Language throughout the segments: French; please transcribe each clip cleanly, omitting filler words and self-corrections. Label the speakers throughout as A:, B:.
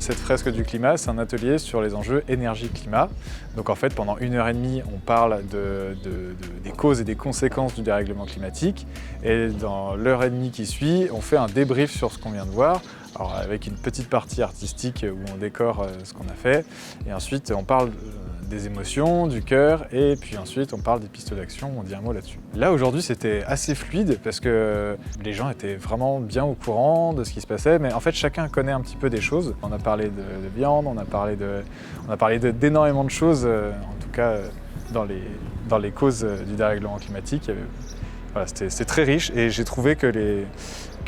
A: cette fresque du climat, c'est un atelier sur les enjeux énergie-climat. Donc en fait, pendant 1h30, on parle des causes et des conséquences du dérèglement climatique. Et dans l'heure et demie qui suit, on fait un débrief sur ce qu'on vient de voir. Alors avec une petite partie artistique où on décore ce qu'on a fait. Et ensuite, on parle des émotions, du cœur, et puis ensuite on parle des pistes d'action, on dit un mot là-dessus. Là aujourd'hui c'était assez fluide parce que les gens étaient vraiment bien au courant de ce qui se passait, mais en fait chacun connaît un petit peu des choses. On a parlé de viande, on a parlé d'énormément de choses, en tout cas dans les causes du dérèglement climatique. Voilà, c'était très riche et j'ai trouvé que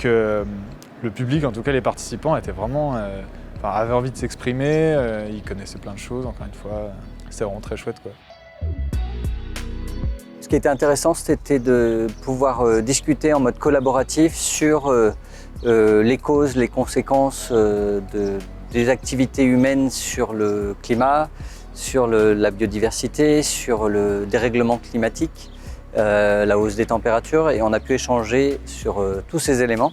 A: le public, en tout cas les participants, étaient vraiment avaient envie de s'exprimer, ils connaissaient plein de choses, encore une fois. C'était vraiment très chouette, quoi.
B: Ce qui était intéressant, c'était de pouvoir discuter en mode collaboratif sur les causes, les conséquences des activités humaines sur le climat, sur la biodiversité, sur le dérèglement climatique, la hausse des températures, et on a pu échanger sur tous ces éléments.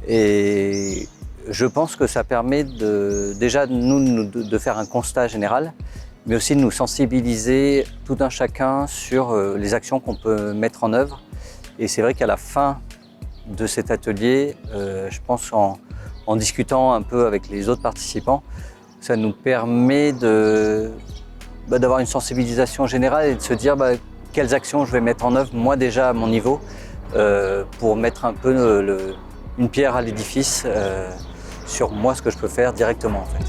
B: Et je pense que ça permet déjà de faire un constat général, mais aussi de nous sensibiliser tout un chacun sur les actions qu'on peut mettre en œuvre. Et c'est vrai qu'à la fin de cet atelier, je pense en discutant un peu avec les autres participants, ça nous permet d'avoir une sensibilisation générale et de se dire quelles actions je vais mettre en œuvre, moi déjà à mon niveau, pour mettre un peu une pierre à l'édifice sur moi, ce que je peux faire directement en fait.